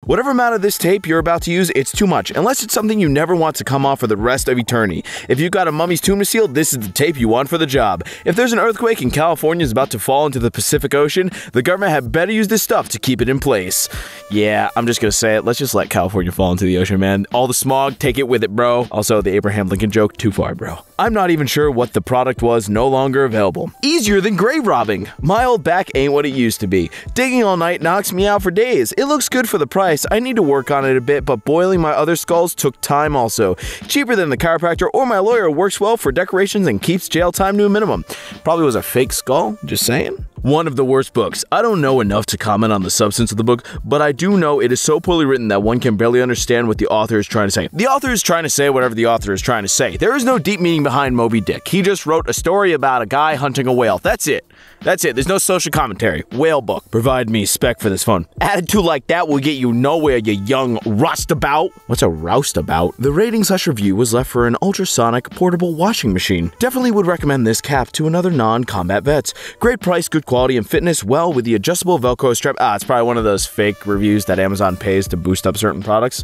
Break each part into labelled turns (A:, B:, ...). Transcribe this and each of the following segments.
A: Whatever amount of this tape you're about to use, it's too much, unless it's something you never want to come off for the rest of eternity. If you've got a mummy's tomb to seal, this is the tape you want for the job. If there's an earthquake and California is about to fall into the Pacific Ocean, the government had better use this stuff to keep it in place. Yeah, I'm just gonna say it. Let's just let California fall into the ocean, man. All the smog, take it with it, bro. Also, the Abraham Lincoln joke, too far, bro. I'm not even sure what the product was, no longer available. Easier than grave robbing. My old back ain't what it used to be. Digging all night knocks me out for days. It looks good for the price. I need to work on it a bit, but boiling my other skulls took time also. Cheaper than the chiropractor or my lawyer, works well for decorations and keeps jail time to a minimum. Probably was a fake skull, just saying. One of the worst books. I don't know enough to comment on the substance of the book, but I do know it is so poorly written that one can barely understand what the author is trying to say. The author is trying to say whatever the author is trying to say. There is no deep meaning behind Moby Dick. He just wrote a story about a guy hunting a whale. That's it. That's it. There's no social commentary. Whale book. Provide me spec for this phone. Attitude like that will get you nowhere, you young roustabout. What's a roustabout? The rating/review was left for an ultrasonic portable washing machine. Definitely would recommend this cap to another non-combat vets. Great price, good quality, and fitness well with the adjustable Velcro strap. It's probably one of those fake reviews that Amazon pays to boost up certain products.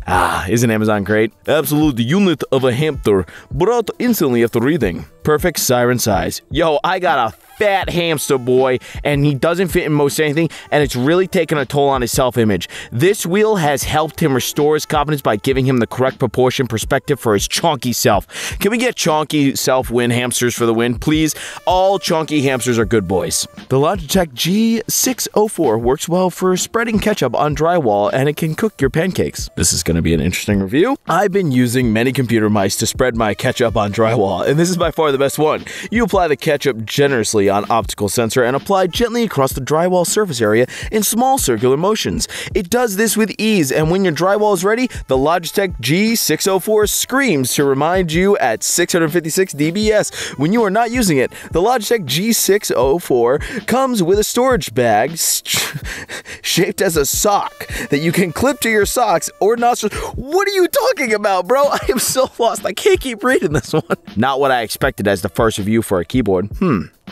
A: Isn't Amazon great? Absolute unit of a hamster brought instantly after reading. Perfect siren size. Yo, I got a fat hamster boy, and he doesn't fit in most anything, and it's really taken a toll on his self-image. This wheel has helped him restore his confidence by giving him the correct proportion perspective for his chunky self. Can we get chunky self-win hamsters for the win, please? All chunky hamsters are good boys. The Logitech G604 works well for spreading ketchup on drywall, and it can cook your pancakes. This is going to be an interesting review. I've been using many computer mice to spread my ketchup on drywall, and this is by far the best one. You apply the ketchup generously on optical sensor and apply gently across the drywall surface area in small circular motions. It does this with ease, and when your drywall is ready, the Logitech G604 screams to remind you at 656 dBs when you are not using it. The Logitech G604 comes with a storage bag shaped as a sock that you can clip to your socks or nostrils. What are you talking about, bro? I am so lost. I can't keep reading this one. Not what I expected as the first review for a keyboard.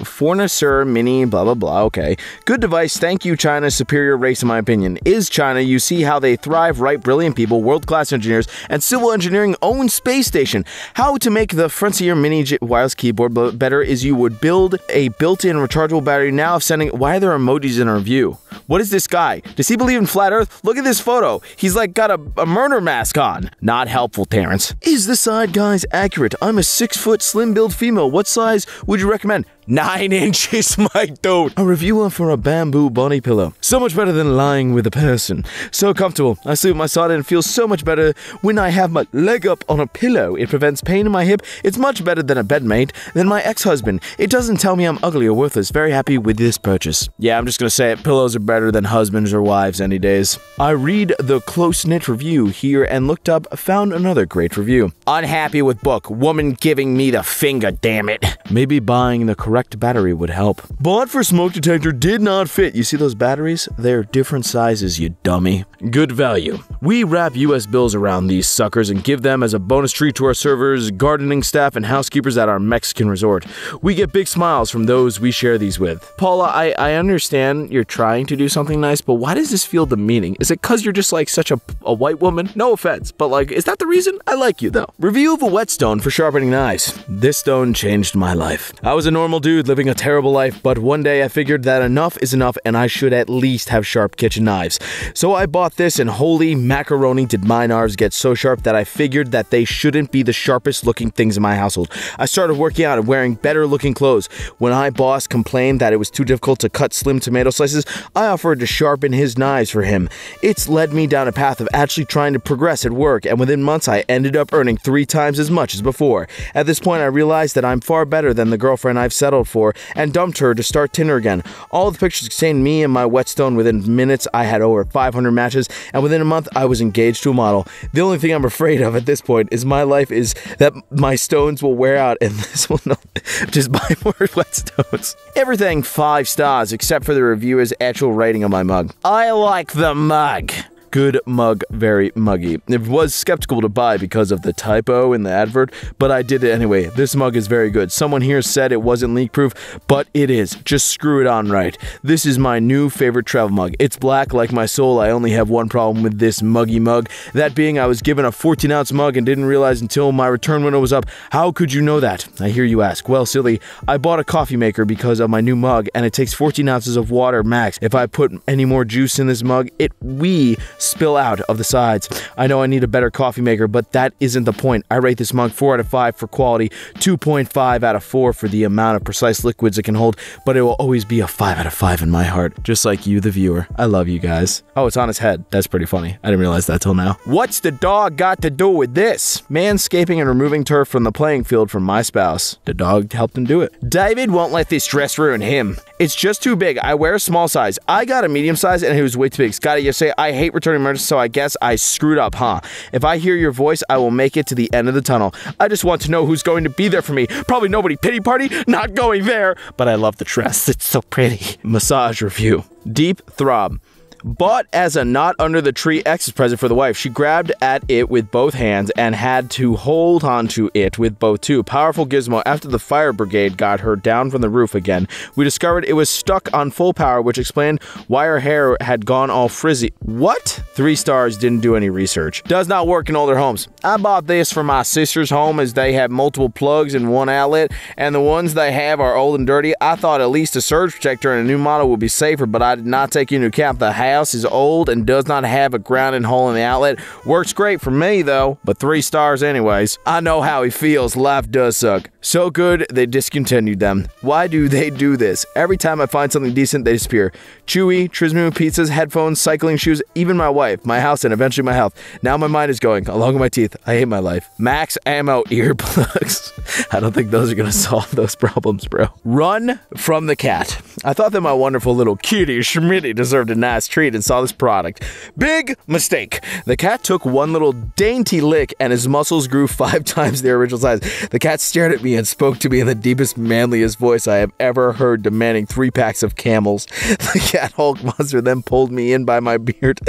A: Fornacer Mini blah blah blah. Okay, good device. Thank you, China. Superior race in my opinion. Is China. You see how they thrive, right? Brilliant people, world-class engineers, and civil engineering own space station. How to make the Frontier Mini wireless keyboard better is you would build a built-in rechargeable battery. Now sending. Why are there emojis in our review? What is this guy? Does he believe in flat earth? Look at this photo. He's like got a murder mask on. Not helpful, Terrence. Is the side guys accurate? I'm a 6-foot slim build female. What size would you recommend? 9 inches, my dude. A reviewer for a bamboo body pillow. So much better than lying with a person. So comfortable. I sleep on my side and it feels so much better when I have my leg up on a pillow. It prevents pain in my hip. It's much better than a bedmate, than my ex-husband. It doesn't tell me I'm ugly or worthless. Very happy with this purchase. Yeah, I'm just gonna say it. Pillows are better than husbands or wives any days. I read the close-knit review here and looked up, found another great review. Unhappy with book. Woman giving me the finger, damn it. Maybe buying the correct battery would help. Bought for smoke detector, did not fit. You see those batteries? They're different sizes, you dummy. Good value. We wrap US bills around these suckers and give them as a bonus treat to our servers, gardening staff, and housekeepers at our Mexican resort. We get big smiles from those we share these with. Paula, I understand you're trying to do something nice, but why does this feel demeaning? Is it cause you're just like such a white woman? No offense, but like, is that the reason? I like you though. Review of a whetstone for sharpening knives. This stone changed my life. I was a normal dude living a terrible life, but one day I figured that enough is enough and I should at least have sharp kitchen knives. So I bought this, and holy macaroni did my knives get so sharp that I figured that they shouldn't be the sharpest looking things in my household. I started working out and wearing better looking clothes. When my boss complained that it was too difficult to cut slim tomato slices, I offered to sharpen his knives for him. It's led me down a path of actually trying to progress at work, and within months I ended up earning 3 times as much as before. At this point I realized that I'm far better than the girlfriend I've settled for, and dumped her to start Tinder again. All the pictures contained me and my whetstone. Within minutes I had over 500 matches, and within a month I was engaged to a model. The only thing I'm afraid of at this point is my life is that my stones will wear out and this will not just buy more whetstones. Everything 5 stars except for the reviewer's actual rating on my mug. I like the mug. Good mug, very muggy. It was skeptical to buy because of the typo in the advert, but I did it anyway. This mug is very good. Someone here said it wasn't leak-proof, but it is. Just screw it on right. This is my new favorite travel mug. It's black like my soul. I only have one problem with this muggy mug. That being, I was given a 14-ounce mug and didn't realize until my return window was up. How could you know that? I hear you ask. Well, silly, I bought a coffee maker because of my new mug, and it takes 14 ounces of water max. If I put any more juice in this mug, we spill out of the sides. I know I need a better coffee maker, but that isn't the point. I rate this mug 4 out of 5 for quality, 2.5 out of 4 for the amount of precise liquids it can hold, but it will always be a 5 out of 5 in my heart, just like you, the viewer. I love you guys. Oh, it's on his head. That's pretty funny. I didn't realize that till now. What's the dog got to do with this? Manscaping and removing turf from the playing field from my spouse. The dog helped him do it. David won't let this dress ruin him. It's just too big. I wear a small size. I got a medium size and it was way too big. Scotty, you say I hate returning merchandise, so I guess I screwed up, huh? If I hear your voice, I will make it to the end of the tunnel. I just want to know who's going to be there for me. Probably nobody. Pity party? Not going there. But I love the dress. It's so pretty. Massage review. Deep throb. Bought as a not under the tree X's present for the wife. She grabbed at it with both hands and had to hold on to it with both too. Powerful gizmo. After the fire brigade got her down from the roof again, we discovered it was stuck on full power, which explained why her hair had gone all frizzy. What? 3 stars, didn't do any research. Does not work in older homes. I bought this for my sister's home as they have multiple plugs in one outlet, and the ones they have are old and dirty. I thought at least a surge protector and a new model would be safer, but I did not take into account the house is old and does not have a grounding hole in the outlet. Works great for me though, but 3 stars anyways. I know how he feels. Life does suck. So good, they discontinued them. Why do they do this? Every time I find something decent, they disappear. Chewy, Trismu pizzas, headphones, cycling shoes, even my wife, my house, and eventually my health. Now my mind is going, along with my teeth. I hate my life. Max Ammo earplugs. I don't think those are gonna solve those problems, bro. Run from the cat. I thought that my wonderful little kitty Schmitty deserved a nice treat and saw this product. Big mistake. The cat took one little dainty lick and his muscles grew 5 times their original size. The cat stared at me and spoke to me in the deepest, manliest voice I have ever heard, demanding 3 packs of Camels. The cat Hulk monster then pulled me in by my beard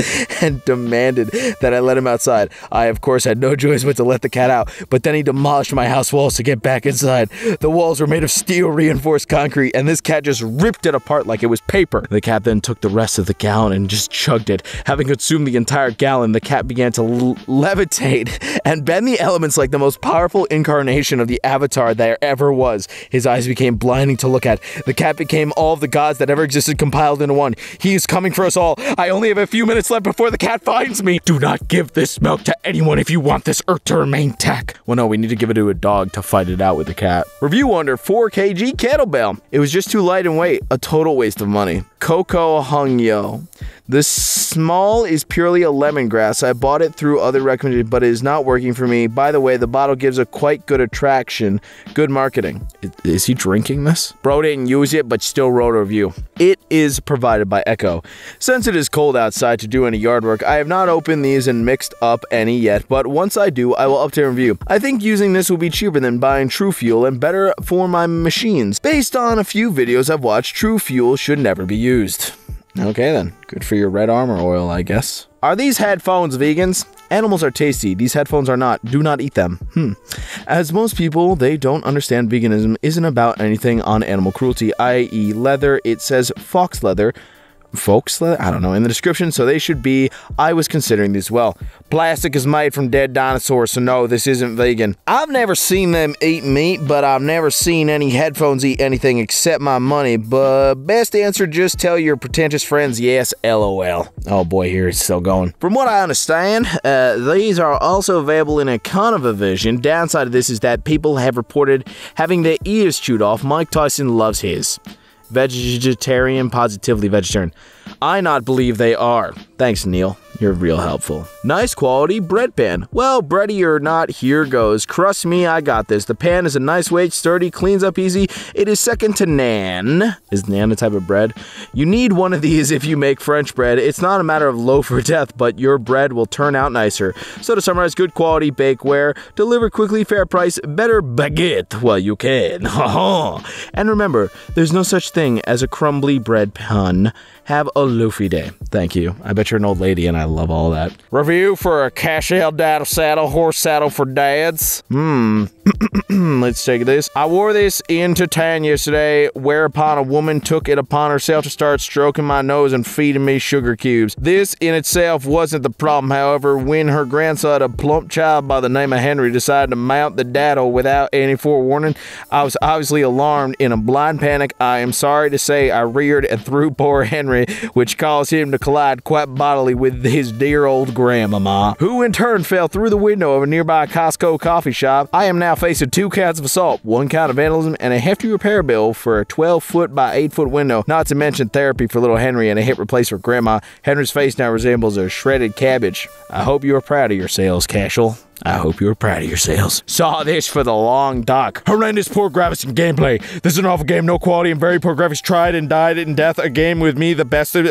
A: and demanded that I let him outside. I, of course, had no choice but to let the cat out, but then he demolished my house walls to get back inside. The walls were made of steel reinforced concrete, and this cat just ripped it apart like it was paper. The cat then took the rest of the gallon and just chugged it. Having consumed the entire gallon, the cat began to levitate and bend the elements like the most powerful incarnation of the Avatar there ever was. His eyes became blinding to look at. The cat became all of the gods that ever existed compiled into one. He is coming for us all. I only have a few minutes left before the cat finds me. Do not give this milk to anyone if you want this earth to remain tech. Well, no, we need to give it to a dog to fight it out with the cat. Review under 4 kg kettlebell. It was just too light in weight. A total waste of money. Coco Hungyo. The small is purely a lemongrass. I bought it through other recommendations, but it is not working for me. By the way, the bottle gives a quite good attraction. Good marketing. Is he drinking this? Bro didn't use it, but still wrote a review. It is provided by Echo. Since it is cold outside to do any yard work, I have not opened these and mixed up any yet, but once I do, I will update a review. I think using this will be cheaper than buying True Fuel and better for my machines. Based on a few videos I've watched, True Fuel should never be used. Okay then, good for your red armor oil, I guess. Are these headphones vegans? Animals are tasty. These headphones are not. Do not eat them. As most people, they don't understand veganism isn't about anything on animal cruelty, i.e. leather. It says fox leather. Folks, I don't know, in the description, so they should be. I was considering these well. Plastic is made from dead dinosaurs, so no, this isn't vegan. I've never seen them eat meat, but I've never seen any headphones eat anything except my money. But best answer, just tell your pretentious friends yes, LOL. Oh boy, here it's still going. From what I understand, these are also available in Econovision. Downside of this is that people have reported having their ears chewed off. Mike Tyson loves his. Vegetarian, positively vegetarian. I not believe they are. Thanks, Neil. You're real helpful. Nice quality bread pan. Well, bready or not, here goes. Trust me, I got this. The pan is a nice weight, sturdy, cleans up easy. It is second to naan. Is naan a type of bread? You need one of these if you make French bread. It's not a matter of loaf or death, but your bread will turn out nicer. So to summarize, good quality bakeware, deliver quickly, fair price, better baguette. Well, you can. And remember, there's no such thing as a crumbly bread pan. Have a loafy day. Thank you. I bet you're an old lady and I love all that. Review for a Cashel Daddle Saddle Horse Saddle for Dads. Let's take this. I wore this into town yesterday, whereupon a woman took it upon herself to start stroking my nose and feeding me sugar cubes. This in itself wasn't the problem, however, when her grandson, a plump child by the name of Henry, decided to mount the daddle without any forewarning. I was obviously alarmed. In a blind panic, I am sorry to say I reared and threw poor Henry, which caused him to collide quite bodily with his dear old grandmama, who in turn fell through the window of a nearby Costco coffee shop. I am now facing 2 counts of assault, 1 count of vandalism, and a hefty repair bill for a 12-foot by 8-foot window, not to mention therapy for little Henry and a hip replacement for grandma. Henry's face now resembles a shredded cabbage. I hope you are proud of yourselves, Cashel. I hope you are proud of yourselves. Saw this for the long doc. Horrendous poor graphics and gameplay. This is an awful game, no quality and very poor graphics. Tried and died in death. A game with me, the best of...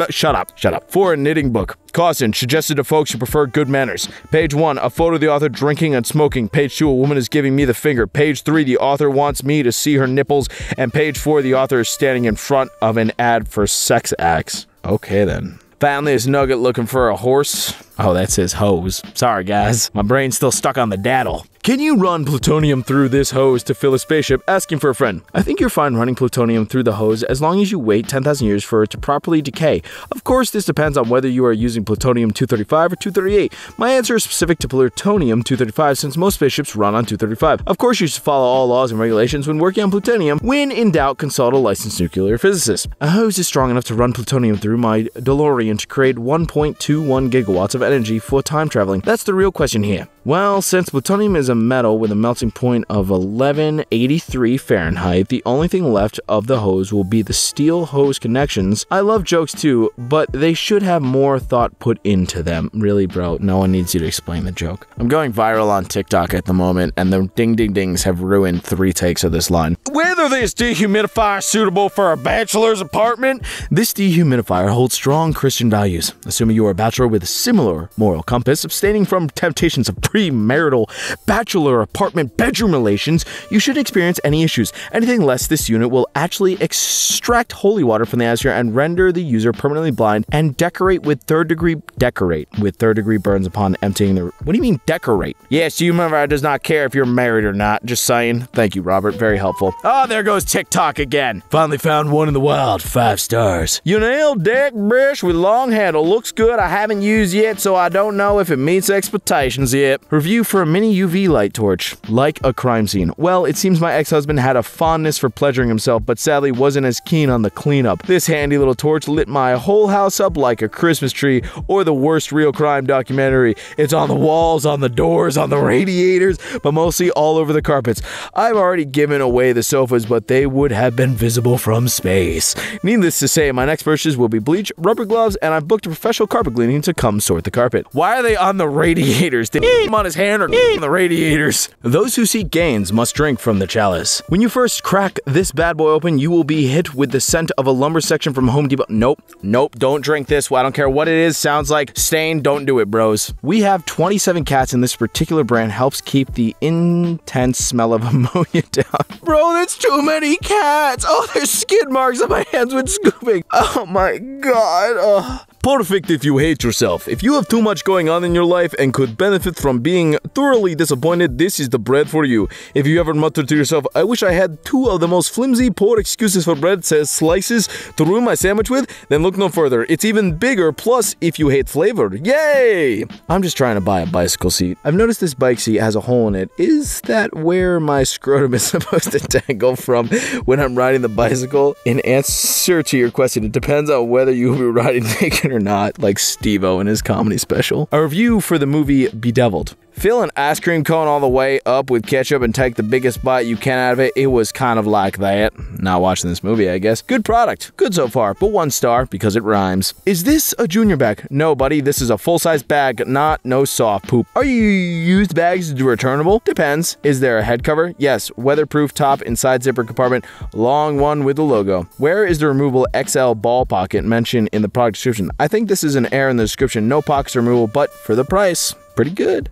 A: Shut up. Shut up. For a knitting book. Caution, suggested to folks who prefer good manners. Page 1, a photo of the author drinking and smoking. Page 2, a woman is giving me the finger. Page 3, the author wants me to see her nipples. And page 4, the author is standing in front of an ad for sex acts. Okay then. Found this nugget looking for a horse. Oh, that says hose. Sorry, guys. My brain's still stuck on the daddle. Can you run plutonium through this hose to fill a spaceship? Asking for a friend. I think you're fine running plutonium through the hose as long as you wait 10,000 years for it to properly decay. Of course, this depends on whether you are using plutonium-235 or 238. My answer is specific to plutonium-235 since most spaceships run on 235. Of course, you should follow all laws and regulations when working on plutonium. When in doubt, consult a licensed nuclear physicist. A hose is strong enough to run plutonium through my DeLorean to create 1.21 gigawatts of energy for time traveling. That's the real question here. Well, since plutonium is a metal with a melting point of 1183 Fahrenheit, the only thing left of the hose will be the steel hose connections. I love jokes too, but they should have more thought put into them. Really, bro, no one needs you to explain the joke. I'm going viral on TikTok at the moment, and the ding-ding-dings have ruined 3 takes of this line. Whether this dehumidifier is suitable for a bachelor's apartment? This dehumidifier holds strong Christian values. Assuming you are a bachelor with a similar moral compass, abstaining from temptations of premarital bachelor apartment bedroom relations, you shouldn't experience any issues. Anything less, this unit will actually extract holy water from the atmosphere and render the user permanently blind and decorate with third degree burns upon emptying the... What do you mean decorate? Yes, humidifier does not care if you're married or not. Just saying. Thank you, Robert. Very helpful. Oh, there goes TikTok again. Finally found one in the wild. 5 stars. Unil deck brush with long handle. Looks good. I haven't used yet, so I don't know if it meets expectations yet. Review for a mini UV light torch. Like a crime scene. Well, it seems my ex-husband had a fondness for pleasuring himself, but sadly wasn't as keen on the cleanup. This handy little torch lit my whole house up like a Christmas tree, or the worst real crime documentary. It's on the walls, on the doors, on the radiators, but mostly all over the carpets. I've already given away the sofas, but they would have been visible from space. Needless to say, my next purchase will be bleach, rubber gloves, and I've booked a professional carpet cleaning to come sort the carpet. Why are they on the radiators? Did he on his hand or on the radiators? Those who seek gains must drink from the chalice. When you first crack this bad boy open, you will be hit with the scent of a lumber section from Home Depot. Nope, don't drink this. I don't care what it is. Sounds like stain. Don't do it, bros. We have 27 cats, and this particular brand helps keep the intense smell of ammonia down. Bro, that's too many cats. Oh, there's skid marks on my hands when scooping. Oh my god. Perfect if you hate yourself. If you have too much going on in your life and could benefit from being thoroughly disappointed, this is the bread for you. If you ever mutter to yourself, I wish I had 2 of the most flimsy, poor excuses for bread says slices to ruin my sandwich with, then look no further. It's even bigger, plus if you hate flavor. Yay! I'm just trying to buy a bicycle seat. I've noticed this bike seat has a hole in it. Is that where my scrotum is supposed to dangle from when I'm riding the bicycle? In answer to your question, it depends on whether you will be riding naked or not, like Steve-O in his comedy special. A review for the movie Bedeviled. Fill an ice cream cone all the way up with ketchup and take the biggest bite you can out of it. It was kind of like that. Not watching this movie, I guess. Good product. Good so far, but 1 star because it rhymes. Is this a junior bag? No, buddy. This is a full-size bag, not no soft poop. Are you used bags returnable? Depends. Is there a head cover? Yes. Weatherproof top, inside zipper compartment, long one with the logo. Where is the removable XL ball pocket mentioned in the product description? I think this is an error in the description. No pockets removable, but for the price, pretty good.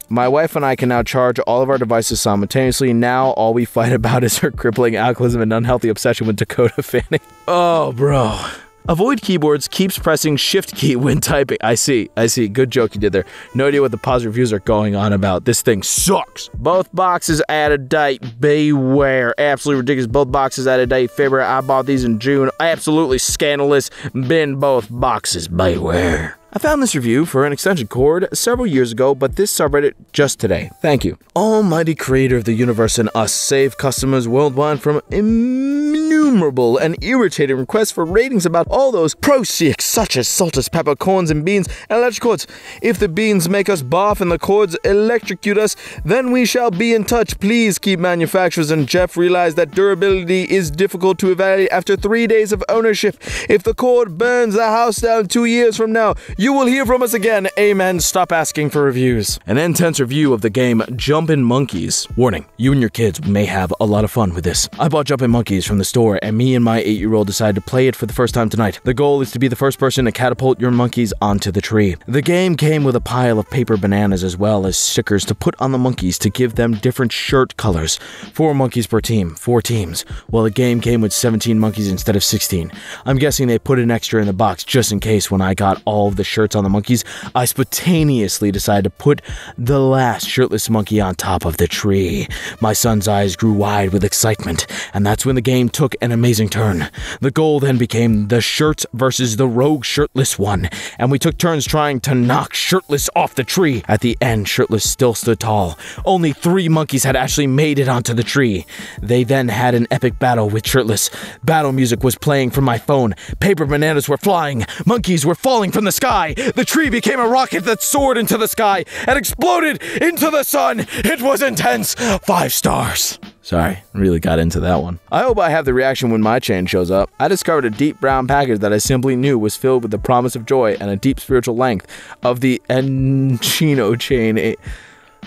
A: My wife and I can now charge all of our devices simultaneously. Now all we fight about is her crippling alcoholism and unhealthy obsession with Dakota Fanning. Oh, bro. Avoid keyboards, keeps pressing shift key when typing. I see. Good joke you did there. No idea what the positive reviews are going on about. This thing sucks. Both boxes out of date. Beware. Absolutely ridiculous. Both boxes out of date. February. I bought these in June. Absolutely scandalous. Bin both boxes. Beware. I found this review for an extension cord several years ago, but this subreddit just today. Thank you. Almighty creator of the universe and us, save customers worldwide from innumerable and irritating requests for ratings about all those prosaics such as saltus, peppercorns, and beans, and electric cords. If the beans make us barf and the cords electrocute us, then we shall be in touch. Please keep manufacturers and Jeff realize that durability is difficult to evaluate after 3 days of ownership. If the cord burns the house down 2 years from now, you will hear from us again. Amen. Stop asking for reviews. An intense review of the game Jumpin' Monkeys. Warning, you and your kids may have a lot of fun with this. I bought Jumpin' Monkeys from the store, and me and my 8-year-old decided to play it for the first time tonight. The goal is to be the first person to catapult your monkeys onto the tree. The game came with a pile of paper bananas as well as stickers to put on the monkeys to give them different shirt colors. 4 monkeys per team, 4 teams. Well, the game came with 17 monkeys instead of 16. I'm guessing they put an extra in the box just in case when I got all of the shirts on the monkeys, I spontaneously decided to put the last shirtless monkey on top of the tree. My son's eyes grew wide with excitement, and that's when the game took an amazing turn. The goal then became the shirts versus the rogue shirtless one, and we took turns trying to knock shirtless off the tree. At the end, shirtless still stood tall. Only 3 monkeys had actually made it onto the tree. They then had an epic battle with shirtless. Battle music was playing from my phone. Paper bananas were flying. Monkeys were falling from the sky. The tree became a rocket that soared into the sky and exploded into the sun. It was intense. 5 stars. Sorry, really got into that one. I hope I have the reaction when my chain shows up. I discovered a deep brown package that I simply knew was filled with the promise of joy and a deep spiritual length of the Encino chain.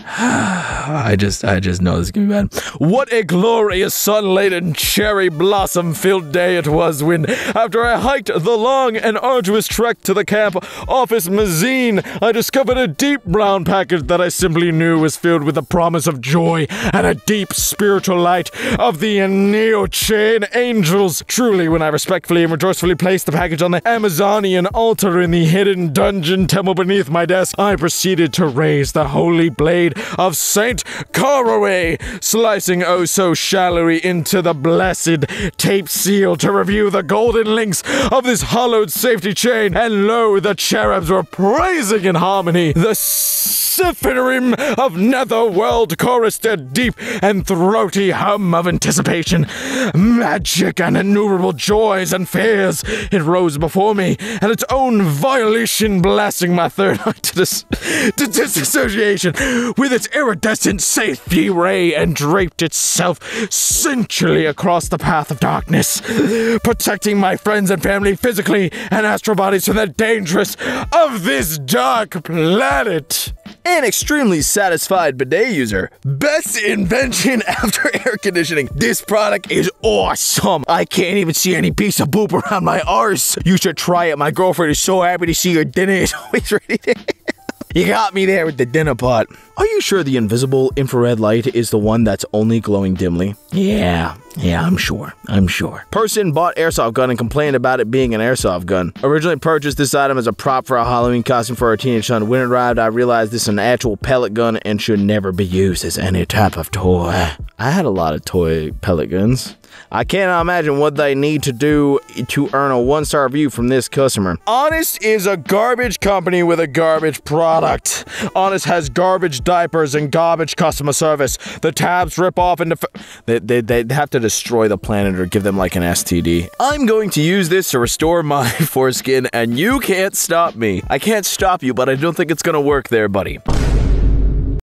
A: I just know this is gonna be bad. What a glorious sun-laden, cherry-blossom-filled day it was when, after I hiked the long and arduous trek to the camp office mezzanine, I discovered a deep brown package that I simply knew was filled with the promise of joy and a deep spiritual light of the Neo-Chain Angels. Truly, when I respectfully and rejoicefully placed the package on the Amazonian altar in the hidden dungeon temple beneath my desk, I proceeded to raise the holy blade of Saint Caraway, slicing oh so shallowly into the blessed tape seal to review the golden links of this hallowed safety chain, and lo, the cherubs were praising in harmony. The Sephirim of Netherworld chorused a deep and throaty hum of anticipation, magic, and innumerable joys and fears. It rose before me, and its own violation blasting my third eye to disassociation with its iridescent safety ray, and draped itself sensually across the path of darkness, protecting my friends and family physically and astral bodies from the dangers of this dark planet. An extremely satisfied bidet user. Best invention after air conditioning. This product is awesome. I can't even see any piece of poop around my arse. You should try it. My girlfriend is so happy to see your dinner is always ready. You got me there with the dinner pot. Are you sure the invisible infrared light is the one that's only glowing dimly? Yeah, I'm sure. Person bought airsoft gun and complained about it being an airsoft gun. Originally purchased this item as a prop for a Halloween costume for our teenage son. When it arrived, I realized this is an actual pellet gun and should never be used as any type of toy. I had a lot of toy pellet guns. I cannot imagine what they need to do to earn a 1-star review from this customer. Honest is a garbage company with a garbage product. Honest has garbage diapers and garbage customer service. The tabs rip off into... They have to destroy the planet or give them like an STD. I'm going to use this to restore my foreskin, and you can't stop me. I can't stop you, but I don't think it's gonna work there, buddy.